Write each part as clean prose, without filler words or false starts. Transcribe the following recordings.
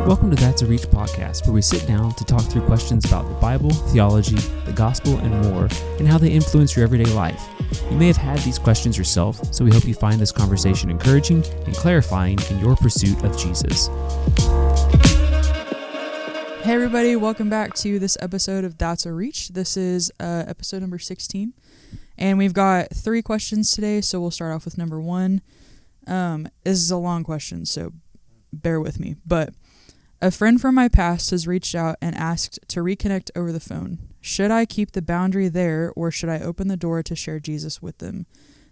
Welcome to That's a Reach podcast, where we sit down to talk through questions about the Bible, theology, the gospel, and more, and how they influence your everyday life. You may have had these questions yourself, so we hope you find this conversation encouraging and clarifying in your pursuit of Jesus. Hey everybody, welcome back to this episode of That's a Reach. This is episode number 16, and we've got 3 questions today, so we'll start off with number 1. This is a long question, so bear with me, but a friend from my past has reached out and asked to reconnect over the phone. Should I keep the boundary there, or should I open the door to share Jesus with them?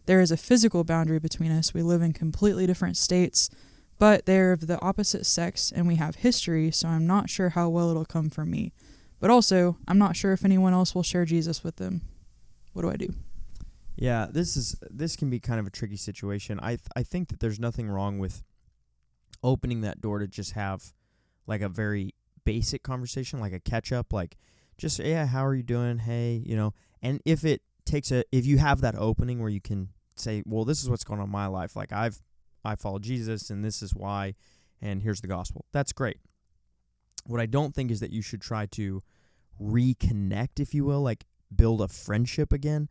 There is a physical boundary between us. We live in completely different states, but they're of the opposite sex, and we have history, so I'm not sure how well it'll come from me. But also, I'm not sure if anyone else will share Jesus with them. What do I do? Yeah, this can be kind of a tricky situation. I think that there's nothing wrong with opening that door to just have like a very basic conversation, like a catch up, like just, yeah, how are you doing? Hey, and if you have that opening where you can say, well, this is what's going on in my life. Like I follow Jesus and this is why, and here's the gospel. That's great. What I don't think is that you should try to reconnect, if you will, like build a friendship again.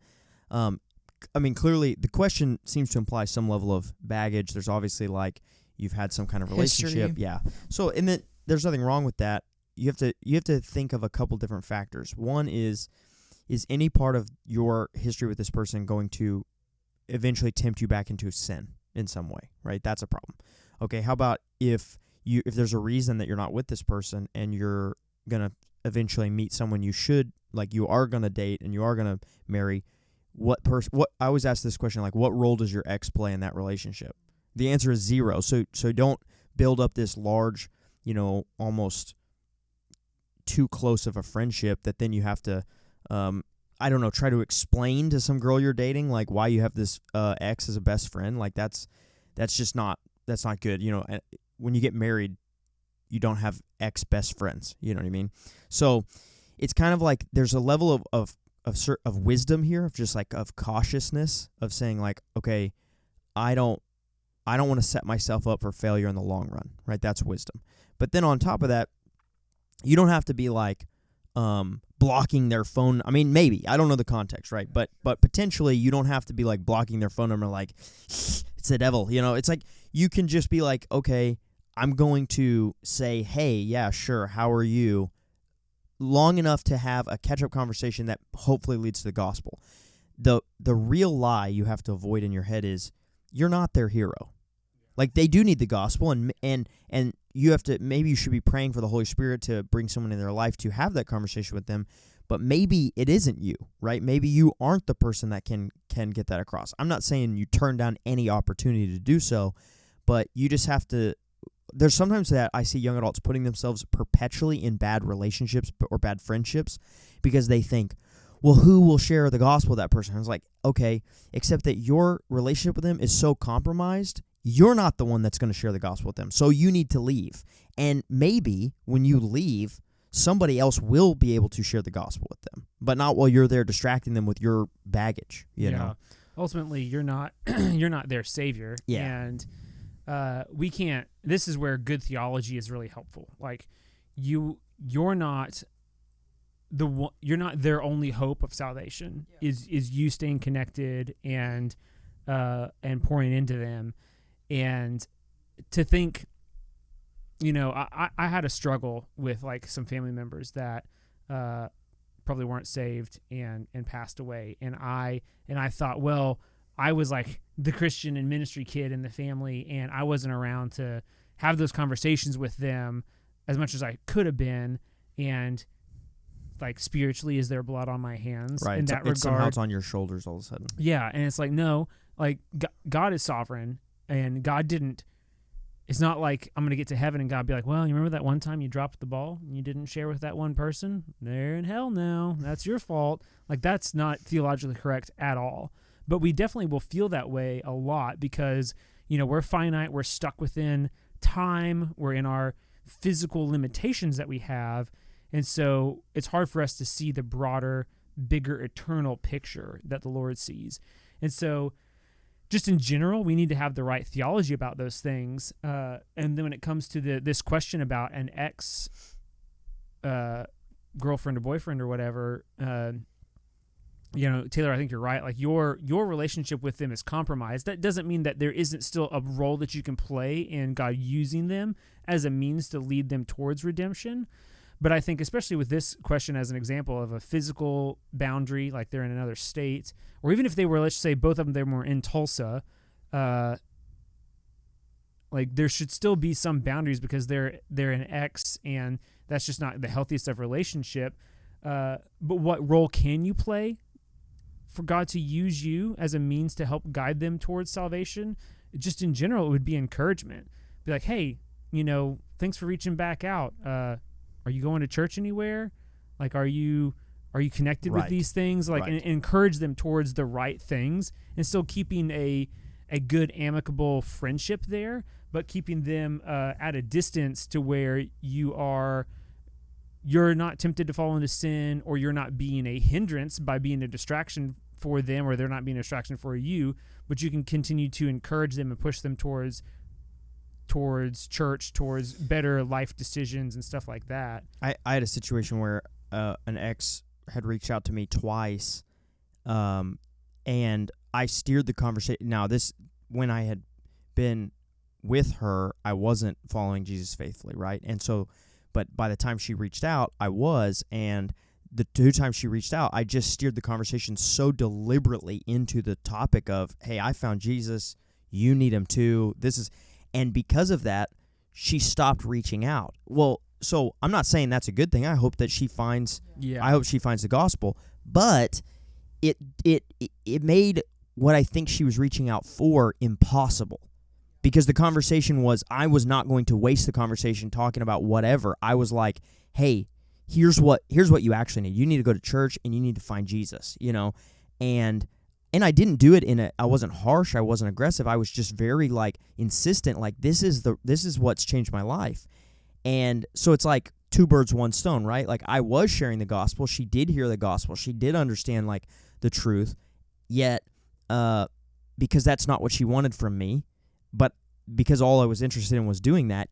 Clearly the question seems to imply some level of baggage. There's obviously like you've had some kind of relationship. History. Yeah. So, and then there's nothing wrong with that. You have to think of a couple different factors. One is any part of your history with this person going to eventually tempt you back into sin in some way, right? That's a problem. Okay, how about if there's a reason that you're not with this person and you're going to eventually meet someone you are going to date and you are going to marry, what I always ask this question, like, what role does your ex play in that relationship? The answer is 0. So don't build up this large, almost too close of a friendship that then you have to, try to explain to some girl you're dating, like why you have this ex as a best friend. Like that's not good. When you get married, you don't have ex best friends. You know what I mean? So it's kind of like there's a level of wisdom here, of just like of cautiousness, of saying like, okay, I don't want to set myself up for failure in the long run, right? That's wisdom. But then on top of that, you don't have to be like blocking their phone. I mean, maybe. I don't know the context, right? But potentially you don't have to be like blocking their phone number like, it's the devil. It's like you can just be like, okay, I'm going to say, hey, yeah, sure, how are you? Long enough to have a catch-up conversation that hopefully leads to the gospel. The real lie you have to avoid in your head is you're not their hero. Like, they do need the gospel, and you have to, maybe you should be praying for the Holy Spirit to bring someone in their life to have that conversation with them, but maybe it isn't you, right? Maybe you aren't the person that can get that across. I'm not saying you turn down any opportunity to do so, but you just have to, there's sometimes that I see young adults putting themselves perpetually in bad relationships or bad friendships because they think, well, who will share the gospel with that person? I was like, okay, except that your relationship with them is so compromised, you're not the one that's going to share the gospel with them. So you need to leave. And maybe when you leave, somebody else will be able to share the gospel with them, but not while you're there distracting them with your baggage, you know? Ultimately, you're not you're not their savior. Yeah. And we can't, this is where good theology is really helpful. Like you're not their only hope of salvation. Is you staying connected and pouring into them. And to think, I had a struggle with like some family members that probably weren't saved and passed away, and I thought, well, I was like the Christian and ministry kid in the family, and I wasn't around to have those conversations with them as much as I could have been, and like spiritually, is there blood on my hands? Right. In that regard, somehow it's on your shoulders all of a sudden. Yeah, and it's like, no, like God is sovereign, and God didn't. It's not like I'm going to get to heaven and God be like, well, you remember that one time you dropped the ball and you didn't share with that one person? They're in hell now. That's your fault. Like, that's not theologically correct at all. But we definitely will feel that way a lot because, we're finite. We're stuck within time. We're in our physical limitations that we have. And so it's hard for us to see the broader, bigger, eternal picture that the Lord sees. And so just in general, we need to have the right theology about those things. And then when it comes to this question about an ex girlfriend or boyfriend or whatever, Taylor, I think you're right. Like your relationship with them is compromised. That doesn't mean that there isn't still a role that you can play in God using them as a means to lead them towards redemption. But I think especially with this question as an example of a physical boundary, like they're in another state, or even if they were, let's say both of them were in Tulsa, like there should still be some boundaries because they're an ex, and that's just not the healthiest of relationship. But what role can you play for God to use you as a means to help guide them towards salvation? Just in general, it would be encouragement. Be like, hey, thanks for reaching back out. Are you going to church anywhere? Like, are you connected with these things? Like, and encourage them towards the right things, and still keeping a good, amicable friendship there, but keeping them at a distance to where you're not tempted to fall into sin, or you're not being a hindrance by being a distraction for them, or they're not being a distraction for you, but you can continue to encourage them and push them towards church, towards better life decisions and stuff like that. I had a situation where an ex had reached out to me twice, and I steered the conversation. Now, when I had been with her, I wasn't following Jesus faithfully, right? And so, but by the time she reached out, I was, and the 2 times she reached out, I just steered the conversation so deliberately into the topic of, hey, I found Jesus, you need him too, and because of that, she stopped reaching out. Well, so I'm not saying that's a good thing. I hope that she finds. I hope she finds the gospel. But it made what I think she was reaching out for impossible, because the conversation was, I was not going to waste the conversation talking about whatever. I was like, hey, here's what you actually need. You need to go to church and you need to find Jesus. And I didn't do it I wasn't harsh, I wasn't aggressive. I was just very insistent, this is what's changed my life. And so it's like 2 birds, 1 stone, right? Like, I was sharing the gospel. She did hear the gospel. She did understand the truth. Yet, because that's not what she wanted from me, but because all I was interested in was doing that,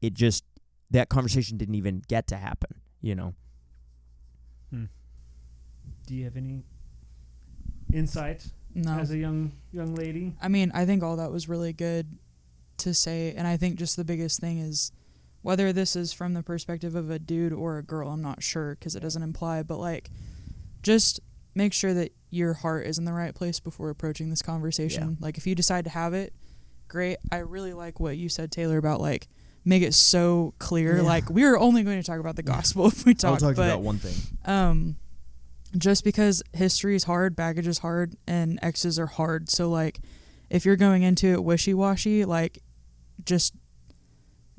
that conversation didn't even get to happen, Do you have any insight? No. As a young lady? I mean, I think all that was really good to say, and I think just the biggest thing is, whether this is from the perspective of a dude or a girl, I'm not sure, because it doesn't imply, but just make sure that your heart is in the right place before approaching this conversation. Yeah. If you decide to have it, great. I really like what you said, Taylor, about make it so clear. Yeah. We're only going to talk about the gospel if we talk. I'll talk about one thing. Just because history is hard, baggage is hard, and exes are hard. So, if you're going into it wishy-washy, just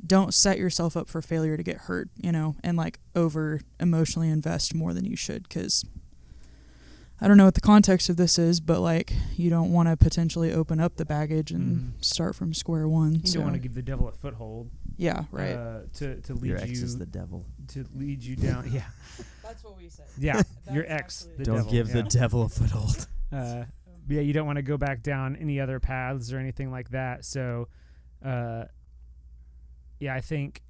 don't set yourself up for failure to get hurt, and, over emotionally invest more than you should, because I don't know what the context of this is, but, you don't want to potentially open up the baggage and start from square one. You don't want to give the devil a foothold. Yeah, right. To lead your you. Ex is the devil. To lead you down. Yeah. That's what we said. Yeah, your ex. The don't devil. give the devil a foothold. You don't want to go back down any other paths or anything like that. So, I think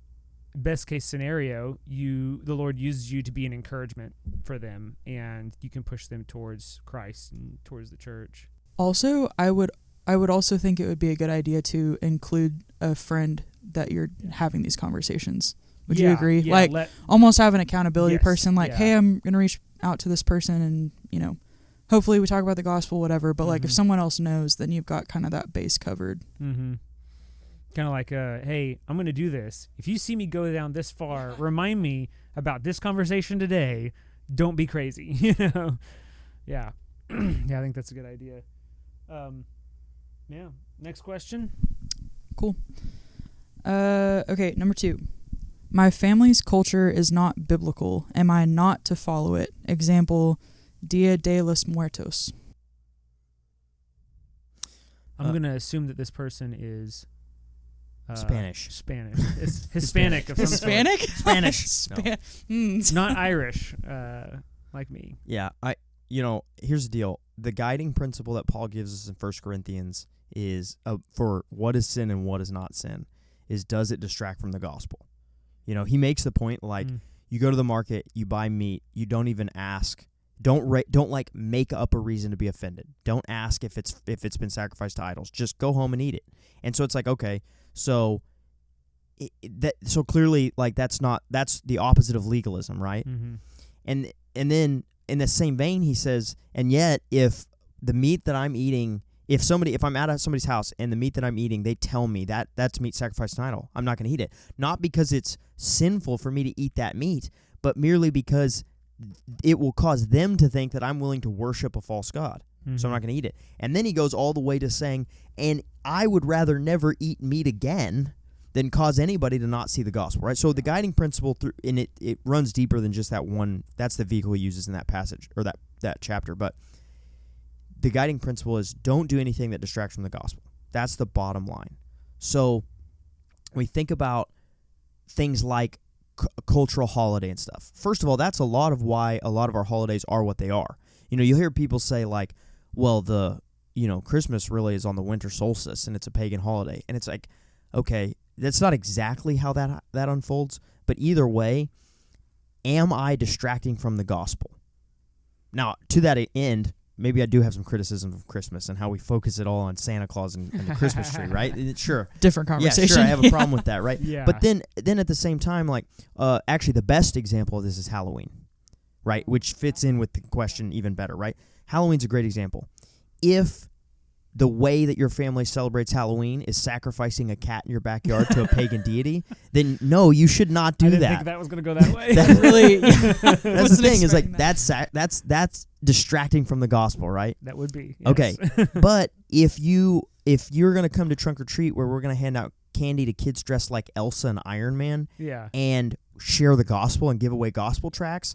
best case scenario, the Lord uses you to be an encouragement for them, and you can push them towards Christ and towards the church. Also, I would also think it would be a good idea to include a friend that you're having these conversations. Would you agree? Yeah, almost have an accountability person. Hey, I'm going to reach out to this person, and hopefully we talk about the gospel, whatever. But if someone else knows, then you've got kind of that base covered. Mm-hmm. Kind of hey, I'm going to do this. If you see me go down this far, remind me about this conversation today. Don't be crazy, Yeah. Yeah, I think that's a good idea. Next question. Cool. Okay, number 2. My family's culture is not biblical. Am I not to follow it? Example, Dia de los Muertos. I'm going to assume that this person is Spanish. It's Hispanic of some Hispanic? Spanish. No. Not Irish, like me. Yeah, here's the deal. The guiding principle that Paul gives us in 1 Corinthians is for what is sin and what is not sin is, does it distract from the gospel? He makes the point like you go to the market, you buy meat, you don't even ask. Don't like make up a reason to be offended. Don't ask if it's been sacrificed to idols. Just go home and eat it. And so it's like, okay, so clearly like that's the opposite of legalism, right? Mm-hmm. And then in the same vein, he says, and yet if the meat that I'm eating, if I'm at somebody's house and the meat that I'm eating, they tell me that that's meat sacrificed to an idol, I'm not going to eat it. Not because it's sinful for me to eat that meat, but merely because it will cause them to think that I'm willing to worship a false god. Mm-hmm. So I'm not going to eat it. And then he goes all the way to saying, and I would rather never eat meat again than cause anybody to not see the gospel, right? So the guiding principle it runs deeper than just that one. That's the vehicle he uses in that passage or that chapter. But the guiding principle is don't do anything that distracts from the gospel. That's the bottom line. So we think about things like cultural holiday and stuff. First of all, that's a lot of why a lot of our holidays are what they are. You'll hear people say like, well, Christmas really is on the winter solstice and it's a pagan holiday. And it's like, okay, that's not exactly how that unfolds, but either way, am I distracting from the gospel? Now, to that end, maybe I do have some criticism of Christmas and how we focus it all on Santa Claus and the Christmas tree, right? Sure. Different conversation. Yeah, sure, I have a problem with that, right? Yeah. But then at the same time, like, actually the best example of this is Halloween, right? Which fits in with the question even better, right? Halloween's a great example. If the way that your family celebrates Halloween is sacrificing a cat in your backyard to a pagan deity, then no, you should not do I didn't that. think that was going to go that way. That really, that's the thing. Is like that. that's distracting from the gospel, right? That would be. Yes. Okay, but if you're gonna come to trunk or treat where we're gonna hand out candy to kids dressed like Elsa and Iron Man, Yeah. and share the gospel and give away gospel tracts,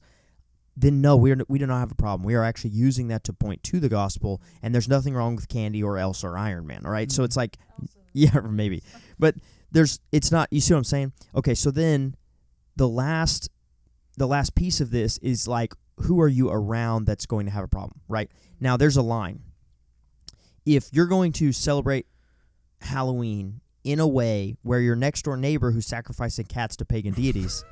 then no, we do not have a problem. We are actually using that to point to the gospel, and there's nothing wrong with candy or Elsa or Iron Man, all right? So it's like, yeah, maybe. But it's not, you see what I'm saying? Okay, so then the last piece of this is like, who are you around that's going to have a problem, right? Now, there's a line. If you're going to celebrate Halloween in a way where your next-door neighbor who's sacrificing cats to pagan deities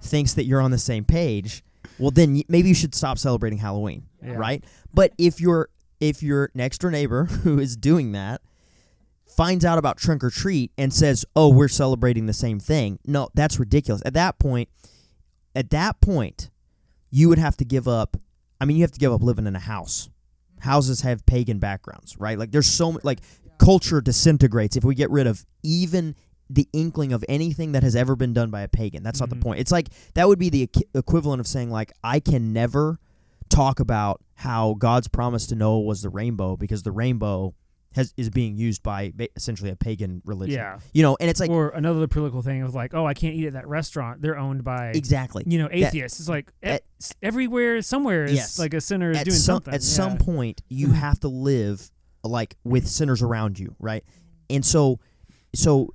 thinks that you're on the same page, well, then maybe you should stop celebrating Halloween, right? But if your next-door neighbor who is doing that finds out about trunk or treat and says, "Oh, we're celebrating the same thing," no, that's ridiculous. At that point, you would have to give up. I mean, you have to give up living in a house. Houses have pagan backgrounds, right? Like there's so like culture disintegrates if we get rid of even the inkling of anything that has ever been done by a pagan. That's not the point. It's like that would be the equivalent of saying like, I can never talk about how God's promise to Noah was the rainbow because the rainbow is being used by essentially a pagan religion. Yeah. And it's like, or another political thing of like, oh, I can't eat at that restaurant. They're owned by exactly, atheists. It's like everywhere, somewhere is like a sinner is doing something. At some point, you have to live like with sinners around you, right? And so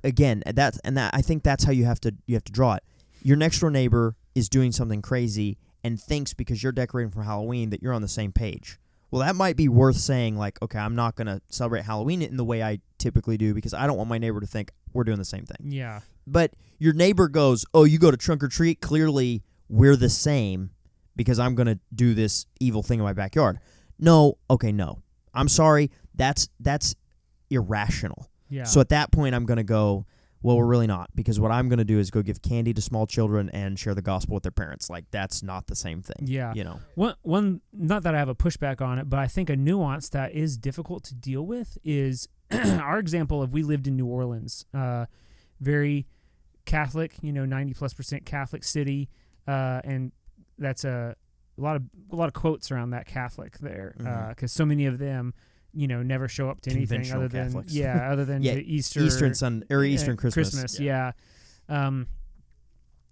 again, I think that's how you have to draw it. Your next door neighbor is doing something crazy and thinks because you're decorating for Halloween that you're on the same page. Well, that might be worth saying like, okay, I'm not going to celebrate Halloween in the way I typically do because I don't want my neighbor to think we're doing the same thing. Yeah. But your neighbor goes, "Oh, you go to trunk or treat? Clearly we're the same because I'm going to do this evil thing in my backyard." No, okay, no. I'm sorry. That's irrational. Yeah. So at that point, I'm going to go, well, we're really not, because what I'm going to do is go give candy to small children and share the gospel with their parents. Like, that's not the same thing. Yeah. One, not that I have a pushback on it, but I think a nuance that is difficult to deal with is our example of we lived in New Orleans, very Catholic, 90+% Catholic city, and that's a lot of quotes around that Catholic there, because so many of them, never show up to anything other than Catholics. other than the Eastern Christmas. Yeah. And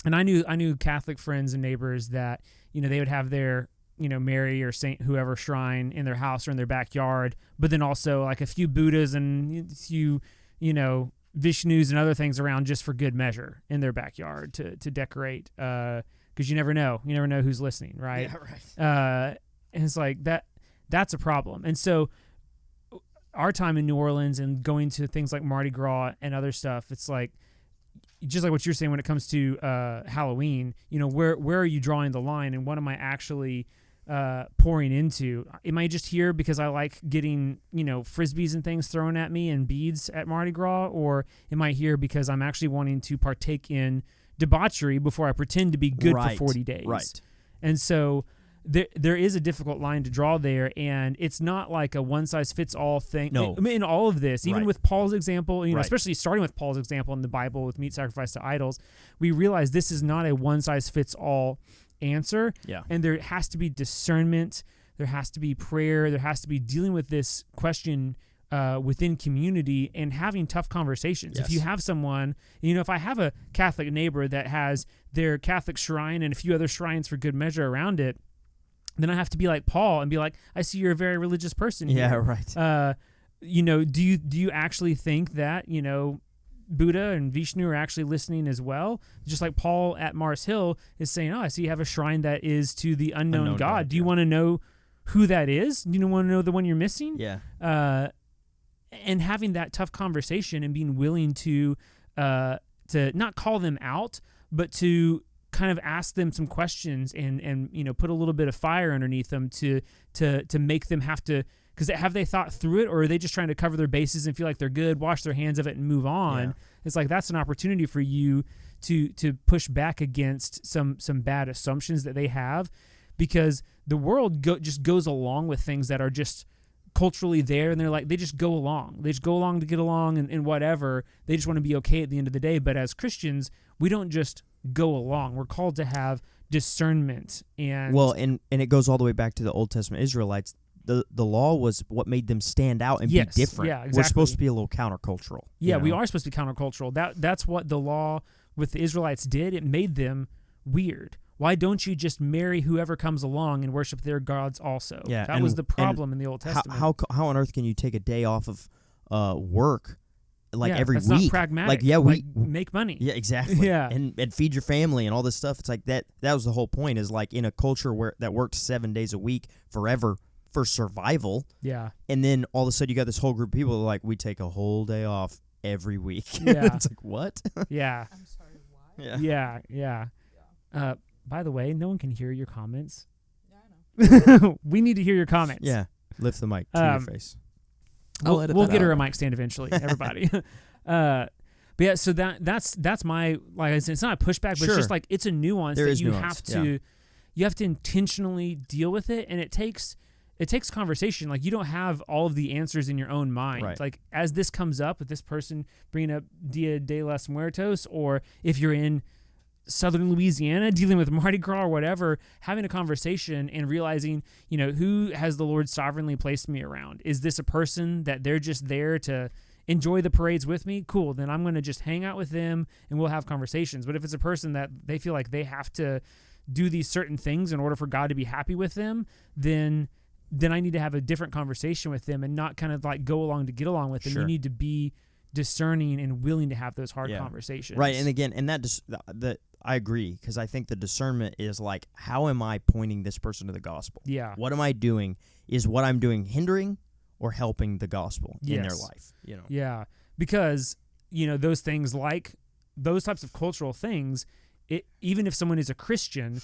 I knew Catholic friends and neighbors that they would have their Mary or Saint whoever shrine in their house or in their backyard, but then also like a few Buddhas and a few Vishnus and other things around just for good measure in their backyard to decorate, because you never know who's listening, right? Yeah, right. And it's like that's a problem. And so our time in New Orleans and going to things like Mardi Gras and other stuff, it's like, just like what you're saying when it comes to Halloween, where are you drawing the line, and what am I actually pouring into? Am I just here because I like getting, Frisbees and things thrown at me and beads at Mardi Gras, or am I here because I'm actually wanting to partake in debauchery before I pretend to be good for 40 days? Right. And so there is a difficult line to draw there, and it's not like a one-size-fits-all thing. No. I mean, in all of this, even with Paul's example, Right. especially starting with Paul's example in the Bible with meat sacrifice to idols, we realize this is not a one-size-fits-all answer. Yeah. And there has to be discernment. There has to be prayer. There has to be dealing with this question within community and having tough conversations. Yes. If you have someone, if I have a Catholic neighbor that has their Catholic shrine and a few other shrines for good measure around it, then I have to be like Paul and be like, I see you're a very religious person here. Yeah, right. Do you actually think that, Buddha and Vishnu are actually listening as well? Just like Paul at Mars Hill is saying, I see you have a shrine that is to the unknown God. Do you want to know who that is? Do you want to know the one you're missing? Yeah. And having that tough conversation and being willing to not call them out, but to kind of ask them some questions and put a little bit of fire underneath them to make them have to, because have they thought through it, or are they just trying to cover their bases and feel like they're good, wash their hands of it, and move on? Yeah. It's like that's an opportunity for you to push back against some bad assumptions that they have, because the world just goes along with things that are just culturally there, and they just go along. They just go along to get along and whatever. They just want to be okay at the end of the day. But as Christians, we don't just go along. We're called to have discernment. And it goes all the way back to the Old Testament Israelites. The law was what made them stand out and be different. Yeah, exactly. We're supposed to be a little countercultural. Yeah, we are supposed to be countercultural. That's what the law with the Israelites did. It made them weird. Why don't you just marry whoever comes along and worship their gods also? Yeah, that was the problem in the Old Testament. How on earth can you take a day off of work every that's week? Not pragmatic. We make money. Yeah, exactly. Yeah, and feed your family and all this stuff. It's like that. That was the whole point. Is like in a culture that worked 7 days a week forever for survival. Yeah, and then all of a sudden you got this whole group of people that are like, we take a whole day off every week. Yeah, it's like what? Yeah. I'm sorry. Why? Yeah. By the way, no one can hear your comments. Yeah, I know. We need to hear your comments. Yeah, lift the mic to your face. We'll get her a mic stand eventually, everybody. But yeah, so that's my, like I said, it's not a pushback, but it's just like it's a nuance that you have to you have to intentionally deal with it, and it takes conversation. Like you don't have all of the answers in your own mind. Right. Like as this comes up with this person bringing up Dia de los Muertos, or if you're in Southern Louisiana dealing with Mardi Gras or whatever, having a conversation and realizing, who has the Lord sovereignly placed me around? Is this a person that they're just there to enjoy the parades with me? Cool. Then I'm going to just hang out with them and we'll have conversations. But if it's a person that they feel like they have to do these certain things in order for God to be happy with them, then I need to have a different conversation with them and not kind of like go along to get along with them. Sure. You need to be discerning and willing to have those hard conversations. Right. And again, I agree, because I think the discernment is like, how am I pointing this person to the gospel? Yeah. What am I doing? Is what I'm doing hindering or helping the gospel in their life? Yeah. Because, those things, like those types of cultural things, even if someone is a Christian,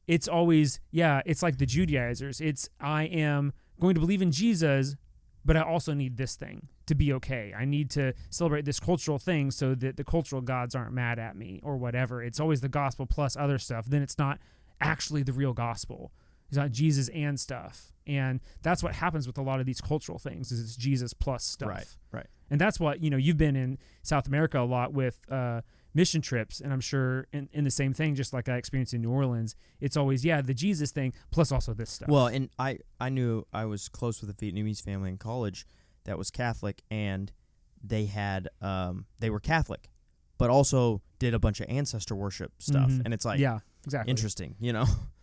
it's always, it's like the Judaizers. It's, I am going to believe in Jesus, but I also need this thing to be okay. I need to celebrate this cultural thing so that the cultural gods aren't mad at me or whatever. It's always the gospel plus other stuff. Then it's not actually the real gospel. It's not Jesus and stuff. And that's what happens with a lot of these cultural things, is it's Jesus plus stuff. Right. And that's what, you've been in South America a lot with mission trips, and I'm sure in the same thing, just like I experienced in New Orleans, it's always, the Jesus thing plus also this stuff. Well, and I knew I was close with a Vietnamese family in college that was Catholic, and they had they were Catholic, but also did a bunch of ancestor worship stuff, and it's like, exactly, interesting,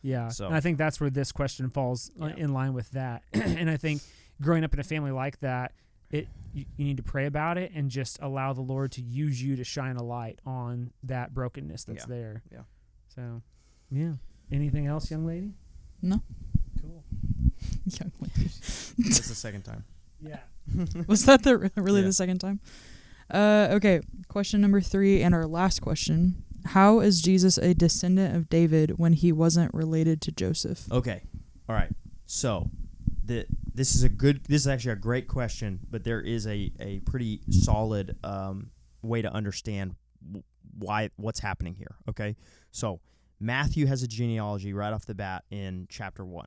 Yeah, so and I think that's where this question falls in line with that. And I think growing up in a family like that, you need to pray about it and just allow the Lord to use you to shine a light on that brokenness that's there. Yeah. So, anything else, young lady? No. Cool. Young ladies. That's the second time. Yeah. Was that really Yeah. the second time? Okay, question number 3 and our last question. How is Jesus a descendant of David when he wasn't related to Joseph? Okay. All right. So, this is actually a great question, but there is a pretty solid way to understand what's happening here. Okay. So, Matthew has a genealogy right off the bat in chapter 1.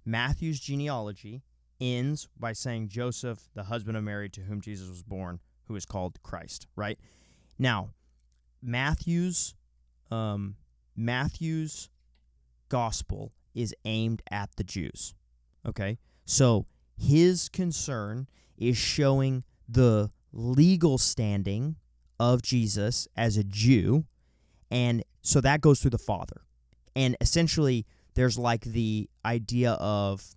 Matthew's genealogy ends by saying Joseph, the husband of Mary, to whom Jesus was born, who is called Christ, right? Now, Matthew's gospel is aimed at the Jews, okay? So his concern is showing the legal standing of Jesus as a Jew, and so that goes through the Father. And essentially, there's like the idea of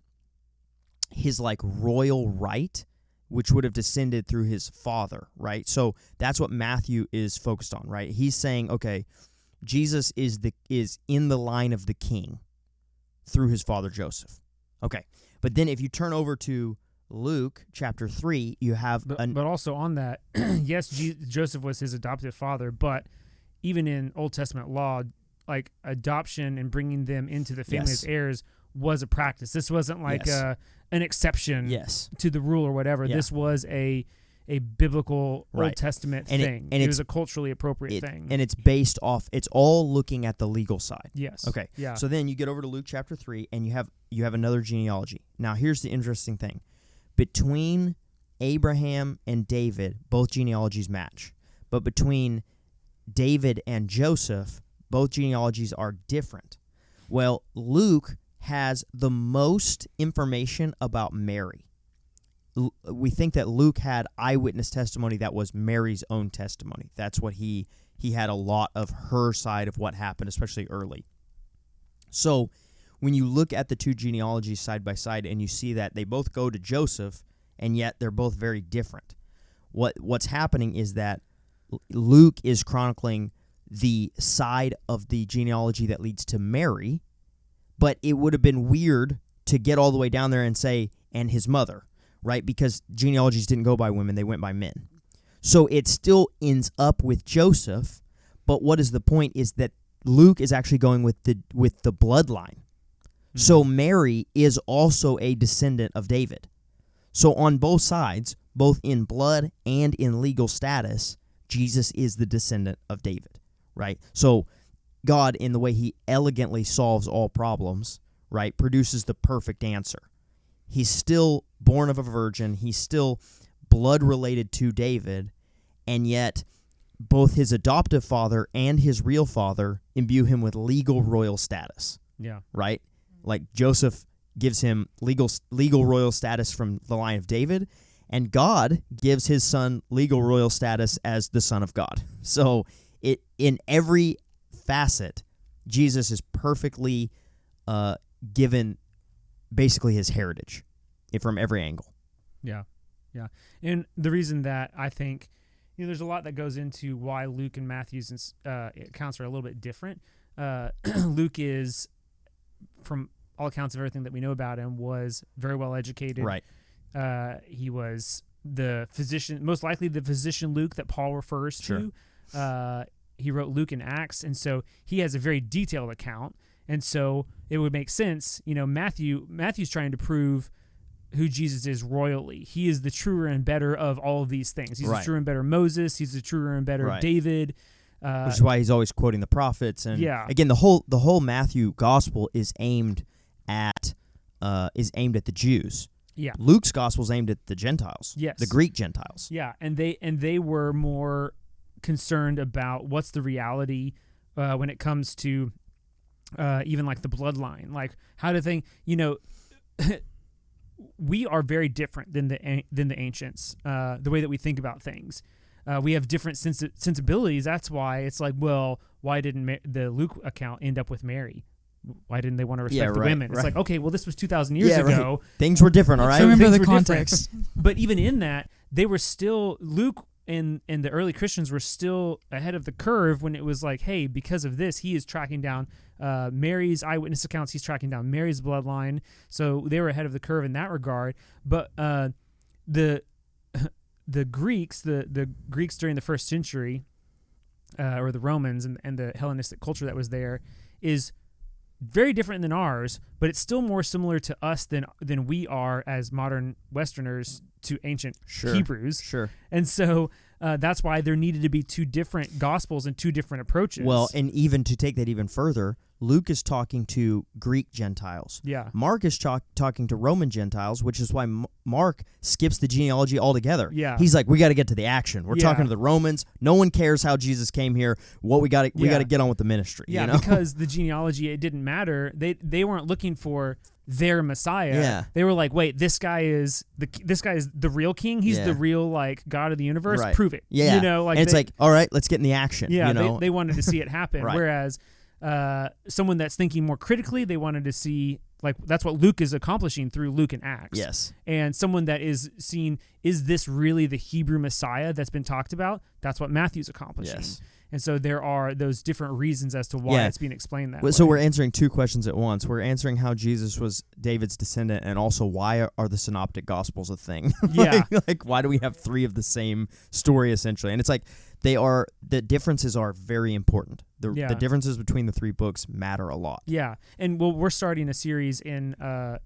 his like royal right, which would have descended through his father, right? So that's what Matthew is focused on, right? He's saying, okay, Jesus is in the line of the king through his father Joseph. Okay, but then if you turn over to Luke chapter 3, you have... But also on that, yes, Joseph was his adoptive father, but even in Old Testament law, like adoption and bringing them into the family Yes. as heirs was a practice. This wasn't like Yes. an exception Yes. to the rule or whatever. Yeah. This was a biblical Right. Old Testament And thing. it It was it's- a culturally appropriate thing. And it's based off... It's all looking at the legal side. Yes. Okay. Yeah. So then you get over to Luke chapter 3, and you have another genealogy. Now, here's the interesting thing. Between Abraham and David, both genealogies match. But between David and Joseph, both genealogies are different. Well, Luke has the most information about Mary. We think that Luke had eyewitness testimony that was Mary's own testimony. That's what he had a lot of her side of what happened, especially early. So when you look at the two genealogies side by side and you see that they both go to Joseph, and yet they're both very different, what's happening is that Luke is chronicling the side of the genealogy that leads to Mary, but it would have been weird to get all the way down there and say, and his mother, right? Because genealogies didn't go by women, they went by men. So it still ends up with Joseph, but what is the point is that Luke is actually going with the bloodline. Mm-hmm. So Mary is also a descendant of David. So on both sides, both in blood and in legal status, Jesus is the descendant of David, right? So God, in the way he elegantly solves all problems, right, produces the perfect answer. He's still born of a virgin. He's still blood related to David, and yet both his adoptive father and his real father imbue him with legal royal status. Yeah. Right? Like Joseph gives him legal royal status from the line of David, and God gives his son legal royal status as the Son of God. So in every facet, Jesus is perfectly given basically his heritage from every angle. Yeah. Yeah. And the reason that I think, there's a lot that goes into why Luke and Matthew's accounts are a little bit different. Luke is, from all accounts of everything that we know about him, was very well educated. Right. He was the physician, most likely the physician Luke that Paul refers to. He wrote Luke and Acts, and so he has a very detailed account. And so it would make sense, Matthew's trying to prove who Jesus is royally. He is the truer and better of all of these things. He's the truer and better Moses. He's the truer and better David. Which is why he's always quoting the prophets. And again, the whole Matthew gospel is aimed at the Jews. Yeah. Luke's gospel is aimed at the Gentiles. Yes. The Greek Gentiles. Yeah, and they were more concerned about what's the reality when it comes to even like the bloodline. Like how do things, we are very different than the ancients. The way that we think about things, we have different sensibilities. That's why it's like, well, why didn't the Luke account end up with Mary? Why didn't they want to respect the women? It's like, okay, well, this was 2,000 years ago. Things were different, all right? So remember Things the were context. But even in that, they were still, Luke and the early Christians were still ahead of the curve when it was like, hey, because of this, he is tracking down Mary's eyewitness accounts. He's tracking down Mary's bloodline. So they were ahead of the curve in that regard. But the Greeks, the Greeks during the first century, or the Romans and the Hellenistic culture that was there, is very different than ours, but it's still more similar to us than we are as modern Westerners to ancient Hebrews. Sure. And so that's why there needed to be two different gospels and two different approaches. Well, and even to take that even further, Luke is talking to Greek Gentiles. Yeah. Mark is talking to Roman Gentiles, which is why Mark skips the genealogy altogether. Yeah. He's like, we got to get to the action. We're talking to the Romans. No one cares how Jesus came here. We got to get on with the ministry. Yeah, you know? Because the genealogy, it didn't matter. They weren't looking for their Messiah. Yeah. They were like, wait, this guy is the real king. He's the real like God of the universe. Right. Prove it. Yeah. You know, like and it's like, all right, let's get in the action. Yeah. You know? They wanted to see it happen. Right. Whereas someone that's thinking more critically, they wanted to see, like, that's what Luke is accomplishing through Luke and Acts. Yes. And someone that is seeing, is this really the Hebrew Messiah that's been talked about? That's what Matthew's accomplishing. Yes. And so there are those different reasons as to why it's being explained that way. So we're answering two questions at once. We're answering how Jesus was David's descendant, and also why are the synoptic gospels a thing? Yeah. like why do we have three of the same story essentially? And it's like the differences are very important. The differences between the three books matter a lot. Yeah. And well, we're starting a series in 1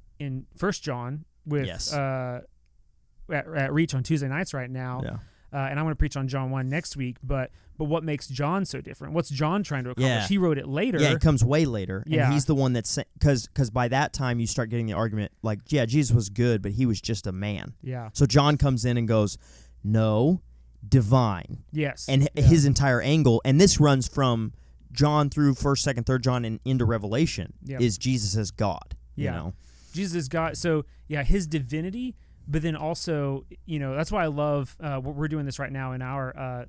John with at Reach on Tuesday nights right now. Yeah. And I'm going to preach on John 1 next week, but what makes John so different? What's John trying to accomplish? Yeah. He wrote it later. Yeah, it comes way later. Yeah. And he's the one that's because by that time you start getting the argument like, yeah, Jesus was good, but he was just a man. Yeah. So John comes in and goes, no, divine. Yes. And his entire angle, and this runs from John through 1st, 2nd, 3rd John and into Revelation, is Jesus as God. Yeah. You know? Jesus is God. So, yeah, his divinity, but then also, you know, that's why I love what we're doing this right now in our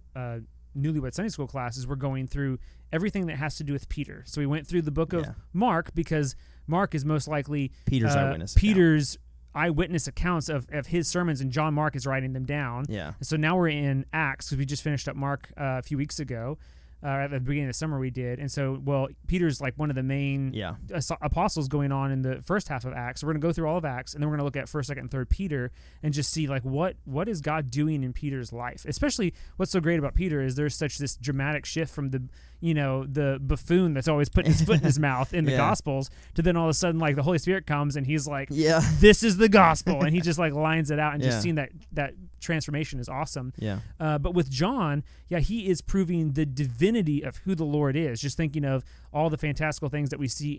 Newlywed Sunday School classes. We're going through everything that has to do with Peter. So we went through the book of Mark because Mark is most likely Peter's eyewitness accounts of his sermons, and John Mark is writing them down. Yeah. And so now we're in Acts because we just finished up Mark a few weeks ago. At the beginning of the summer we did. And so, well, Peter's like one of the main apostles going on in the first half of Acts. So we're going to go through all of Acts, and then we're going to look at 1st, 2nd, and 3rd Peter and just see like what is God doing in Peter's life. Especially what's so great about Peter is there's such this dramatic shift from the buffoon that's always putting his foot in his mouth in the Gospels to then all of a sudden like the Holy Spirit comes and he's like, this is the gospel. And he just like lines it out, and just seeing that transformation is awesome. Yeah. But with John, he is proving the divinity of who the Lord is. Just thinking of all the fantastical things that we see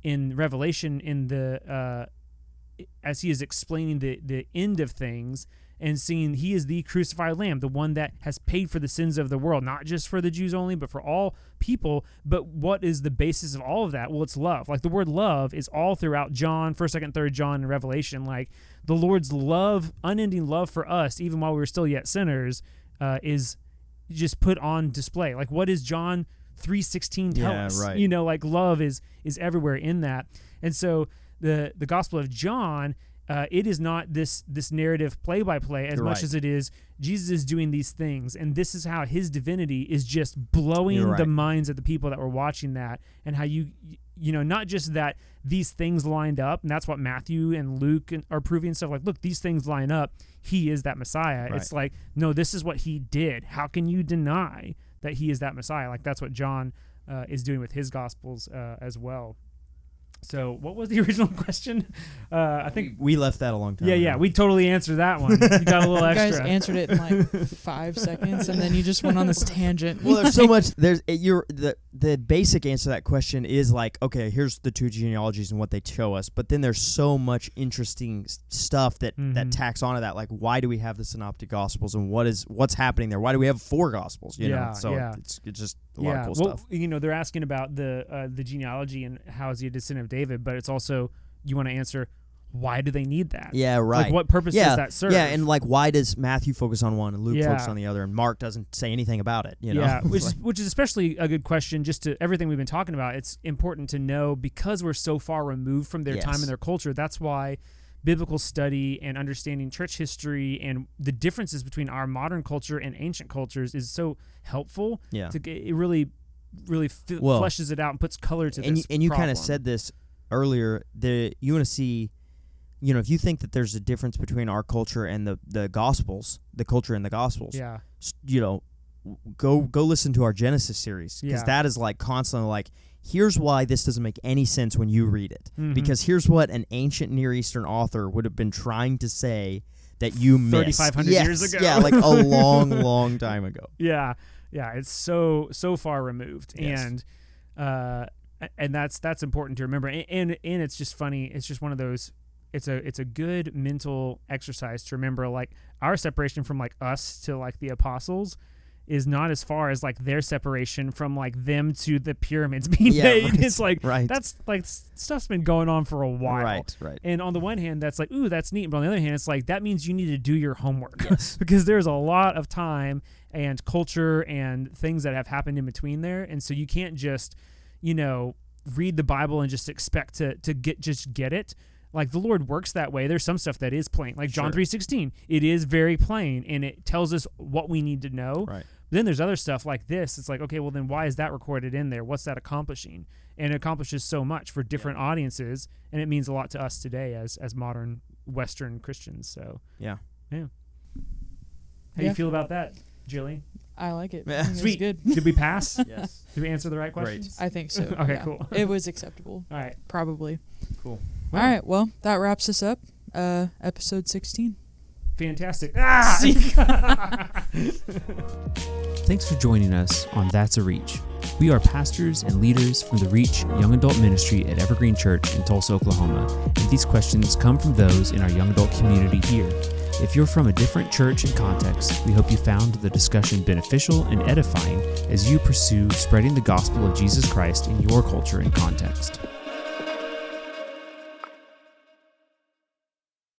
in Revelation in the as he is explaining the end of things, and seeing he is the crucified lamb, the one that has paid for the sins of the world, not just for the Jews only, but for all people. But what is the basis of all of that? Well, it's love. Like the word love is all throughout John, 1st, 2nd, 3rd John, and Revelation. Like the Lord's love, unending love for us, even while we were still yet sinners, is just put on display. Like what does John 3:16 tell us? Right. You know, like love is everywhere in that. And so the Gospel of John, it is not this narrative play-by-play as much as it is Jesus is doing these things, and this is how his divinity is just blowing the minds of the people that were watching that, and how you know, not just that these things lined up, and that's what Matthew and Luke are proving stuff like, look, these things line up, he is that Messiah. Right. It's like, no, this is what he did. How can you deny that he is that Messiah? Like that's what John is doing with his Gospels as well. So what was the original question? I think we left that a long time ago. Yeah, we totally answered that one. You got a little extra. You guys answered it in like 5 seconds, and then you just went on this tangent. Well, there's so much. The basic answer to that question is like, okay, here's the two genealogies and what they show us, but then there's so much interesting stuff that tacks onto that. Like, why do we have the Synoptic Gospels, and what's happening there? Why do we have 4 Gospels? You know, so it's just a lot of cool stuff. You know, they're asking about the genealogy and how is he a descendant of David, but it's also, you want to answer, why do they need that? Yeah, right. Like, what purpose does that serve? Yeah, and like, why does Matthew focus on one and Luke focus on the other, and Mark doesn't say anything about it? You know? Yeah, which is especially a good question. Just to everything we've been talking about, it's important to know because we're so far removed from their time and their culture. That's why biblical study and understanding church history and the differences between our modern culture and ancient cultures is so helpful. Yeah. It really fleshes it out and puts color to this. And you kind problem. of said this earlier. You want to see, if you think that there's a difference between our culture and the Gospels, the culture in the Gospels, Yeah. Go listen to our Genesis series, because Yeah. that is like constantly like, here's why this doesn't make any sense when you read it, Mhm. because here's what an ancient Near Eastern author would have been trying to say that you missed 3,500 years ago. Yeah, like a long, long time ago. Yeah, it's so far removed, Yes. and that's important to remember. And it's just funny. It's just one of those. It's a good mental exercise to remember, like, our separation from like us to like the apostles is not as far as like their separation from like them to the pyramids being made. Right, It's like that's like stuff's been going on for a while. Right. And on the one hand, that's like, ooh, that's neat. But on the other hand, it's like, that means you need to do your homework. Yes. Because there's a lot of time and culture and things that have happened in between there. And so you can't just, read the Bible and just expect to get it. Like, the Lord works that way. There's some stuff that is plain. Like John 3:16. It is very plain, and it tells us what we need to know. Right. Then there's other stuff like this. It's like, okay, well, then why is that recorded in there? What's that accomplishing? And it accomplishes so much for different audiences, and it means a lot to us today as modern Western Christians. So, Yeah. How do you feel about that, Jilly? I like it. Yeah. I think it's Sweet. good. Did we pass? Yes. Did we answer the right Great. questions? I think so. Okay, yeah. cool. It was acceptable. All right. Probably. Cool. Well, All right. Well, that wraps us up. Episode 16. Fantastic. Thanks for joining us on That's a Reach. We are pastors and leaders from the Reach Young Adult Ministry at Evergreen Church in Tulsa, Oklahoma, and these questions come from those in our young adult community here. If you're from a different church and context, we hope you found the discussion beneficial and edifying as you pursue spreading the gospel of Jesus Christ in your culture and context.